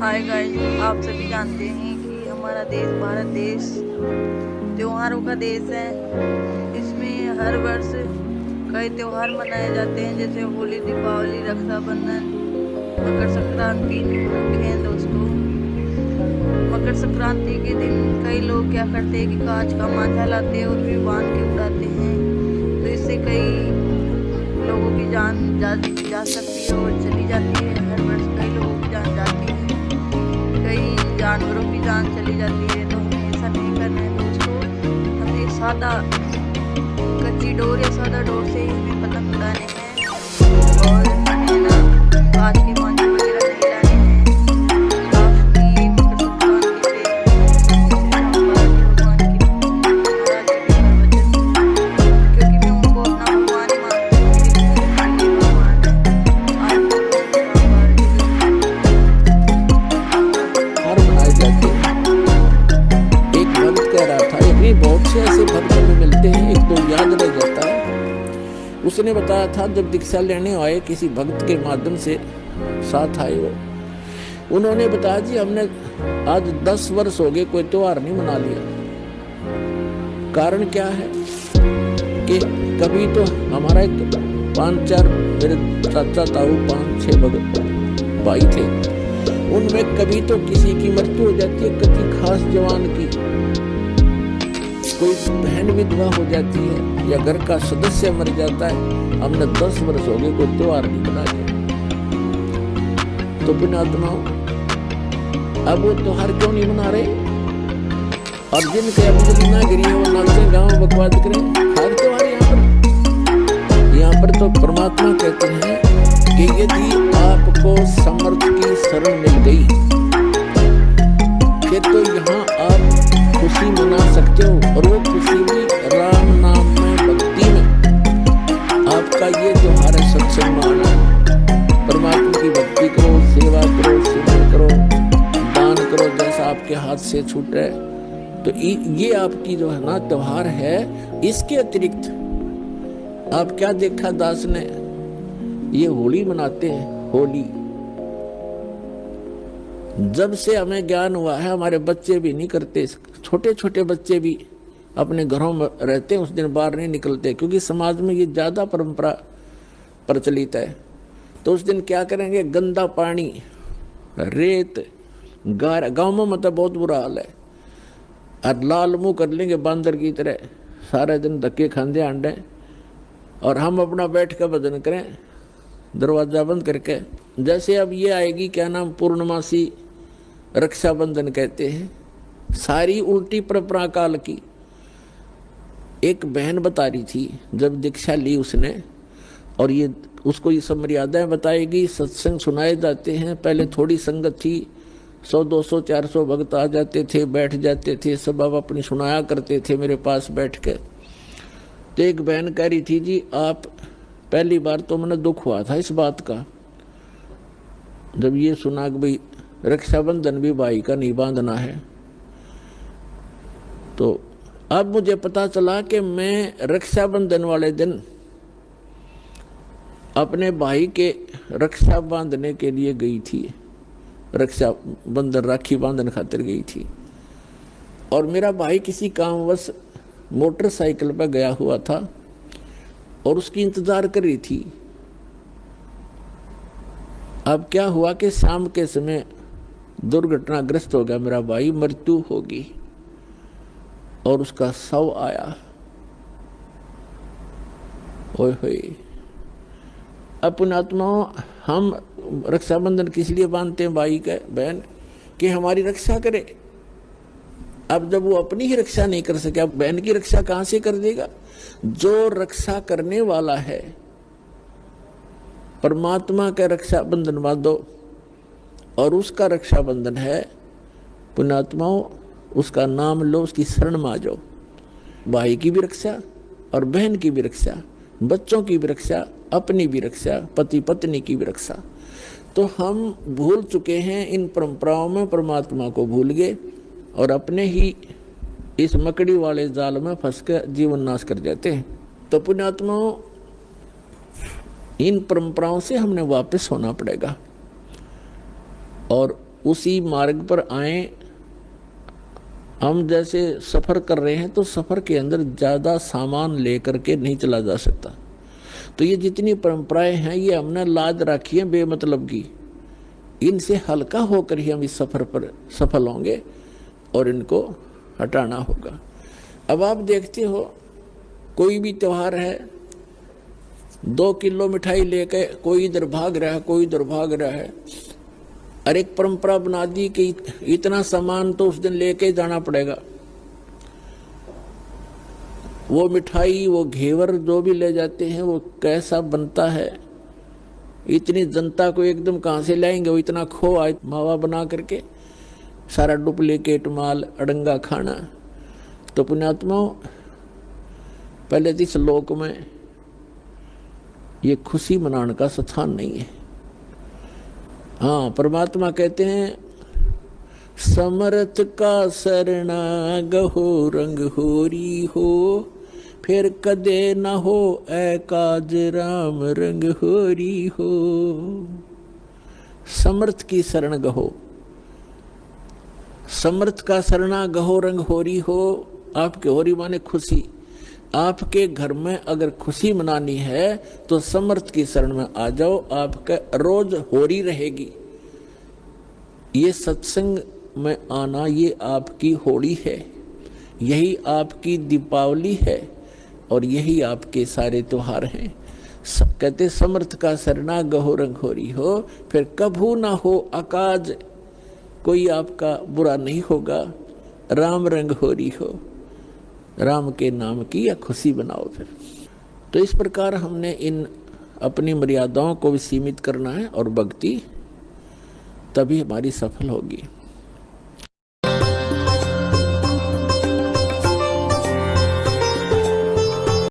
Hi guys, आप सभी जानते हैं कि हमारा देश भारत देश त्योहारों का देश है। इसमें हर वर्ष कई त्योहार मनाए जाते हैं, जैसे होली, दीपावली, रक्षाबंधन, मकर संक्रांति मुख्य हैं दोस्तों। मकर संक्रांति के दिन कई लोग क्या करते हैं कि कांच का मांझा लाते हैं और फिर बांध के उड़ाते हैं। तो इससे कई लोगों की जान जा सकती है और चली जाती है। हर वर्ष कई लोगों की जान जाती है, कई जानवरों की जान चली जाती है। तो हमें ऐसा नहीं करना है दोस्तों। हमें सादा कच्ची डोर या सादा डोर से ही हमें पतंग उड़ाने हैं और हमें ना कांच के मांझे वगैरह नहीं लाने हैं। आप सुनिए मकर संक्रांति पे भगवान की महाराज जी के प्रवचन, क्योंकि मैं उनको अपना भगवान ही मानती हूँ। मेरे भगवान है। आज हर मनाए जाते हैं। एक भक्त कह रहा था, एक बहुत से ऐसे भक्त हमें मिलते हैं, एक तो याद रह जाता है। उसने बताया था जब दीक्षा लेने आए किसी भक्त के माध्यम से साथ आए वो, उन्होंने बताया जी हमने आज 10 वर्ष हो गए कोई त्योहार नहीं मना लिया। कारण क्या है कि कभी तो हमारा एक 5-4 मेरे चाचा ताऊ 5-6 भक्त भाई थे, उनमें कभी तो किसी की मृत्यु हो जाती है, किसी खास जवान की, कोई बहन विधवा हो जाती है या घर का सदस्य मर जाता है। हमने 10 वर्ष हो गए कोई त्योहार नहीं मना लिया। तो पुण्यात्माओं, अब वो त्योहार क्यों नहीं मना रहे? और जिनके अभी ना गिरी है वो नाचे गाँव बकवास करें, हर त्योहार यहाँ पर तो परमात्मा कहते हैं कि यदि आपको समर्थ की शरण मिल गई कि तो यहाँ आप खुशी मना सकते हो, और वो खुशी भी राम नाम में, भक्ति में। आपका ये त्योहार है सत्संग माना, परमात्मा की भक्ति करो, सेवा करो, सिमरन करो, दान करो जैसा आपके हाथ से छूट रहे। तो ये आपकी जो है ना त्योहार है। इसके अतिरिक्त आप क्या देखा दास ने, ये होली मनाते हैं। होली जब से हमें ज्ञान हुआ है, हमारे बच्चे भी नहीं करते, छोटे छोटे बच्चे भी अपने घरों में रहते हैं, उस दिन बाहर नहीं निकलते, क्योंकि समाज में ये ज्यादा परंपरा प्रचलित है। तो उस दिन क्या करेंगे, गंदा पानी, रेत, गाँव में मतलब बहुत बुरा हाल है, और लाल मुंह कर लेंगे बांदर की तरह, सारे दिन धक्के खांदे आंडे, और हम अपना बैठ कर भजन करें दरवाजा बंद करके। जैसे अब ये आएगी क्या नाम, पूर्णमासी, रक्षाबंधन कहते हैं, सारी उल्टी परंपरा काल की। एक बहन बता रही थी जब दीक्षा ली उसने, और ये उसको ये सब मर्यादाएं बताएगी, सत्संग सुनाए जाते हैं। पहले थोड़ी संगत थी, 100, 200, 400 भक्त आ जाते थे, बैठ जाते थे, सब अब अपनी सुनाया करते थे मेरे पास बैठ के। तो एक बहन कह रही थी जी आप, पहली बार तो मैंने दुख हुआ था इस बात का जब ये सुना कि भाई रक्षाबंधन भी भाई का नहीं बांधना है। तो अब मुझे पता चला कि मैं रक्षाबंधन वाले दिन अपने भाई के रक्षा बांधने के लिए गई थी, रक्षाबंधन राखी बांधन खातिर गई थी, और मेरा भाई किसी कामवश मोटरसाइकिल पर गया हुआ था और उसकी इंतजार कर रही थी। अब क्या हुआ कि शाम के समय दुर्घटनाग्रस्त हो गया मेरा भाई, मृत्यु होगी, और उसका शव आया। ओए होए। अब पुण्यात्माओं, हम रक्षाबंधन किस लिए बांधते हैं भाई के, बहन, कि हमारी रक्षा करे। अब जब वो अपनी ही रक्षा नहीं कर सके, अब बहन की रक्षा कहां से कर देगा? जो रक्षा करने वाला है परमात्मा का रक्षाबंधन बांधो, और उसका रक्षाबंधन है पुण्यात्माओं, उसका नाम लो, उसकी शरण में आ जाओ। भाई की भी रक्षा और बहन की भी रक्षा, बच्चों की भी रक्षा, अपनी भी रक्षा, पति पत्नी की भी रक्षा। तो हम भूल चुके हैं इन परंपराओं में, परमात्मा को भूल गए और अपने ही इस मकड़ी वाले जाल में फंस कर जीवन नाश कर जाते हैं। तो पुण्यात्माओं, इन परंपराओं से हमने वापस होना पड़ेगा। और उसी मार्ग पर आए। हम जैसे सफ़र कर रहे हैं तो सफ़र के अंदर ज़्यादा सामान लेकर के नहीं चला जा सकता। तो ये जितनी परंपराएं हैं ये हमने लाद रखी है बेमतलब की। इनसे हल्का होकर ही हम इस सफ़र पर सफल होंगे और इनको हटाना होगा। अब आप देखते हो कोई भी त्यौहार है, 2 किलो मिठाई लेके कोई इधर भाग रहा है, कोई इधर भाग रहा है। और एक परंपरा बना दी कि इतना सामान तो उस दिन लेके जाना पड़ेगा। वो मिठाई, वो घेवर जो भी ले जाते हैं वो कैसा बनता है, इतनी जनता को एकदम कहाँ से लाएंगे। वो इतना खोआ मावा बना करके सारा डुप्लीकेट माल अड़ंगा खाना। तो पुण्यात्माओं, पहले तो इस लोक में ये खुशी मनाने का स्थान नहीं है। हाँ, परमात्मा कहते हैं समर्थ का शरणा गहो रंग होरी हो, फिर कदे न हो ऐ काज राम रंग होरी हो। समर्थ की शरण गहो, समर्थ का शरणा गहो रंग होरी हो। आपके होरी माने खुशी। आपके घर में अगर खुशी मनानी है तो समर्थ की शरण में आ जाओ, आपका रोज होरी रहेगी। ये सत्संग में आना ये आपकी होली है, यही आपकी दीपावली है और यही आपके सारे त्योहार हैं। कहते समर्थ का शरणा गहो रंग होरी हो, फिर कभू ना हो अकाज, कोई आपका बुरा नहीं होगा। राम रंग होरी हो, राम के नाम की या खुशी बनाओ। फिर तो इस प्रकार हमने इन अपनी मर्यादाओं को भी सीमित करना है और भक्ति तभी हमारी सफल होगी।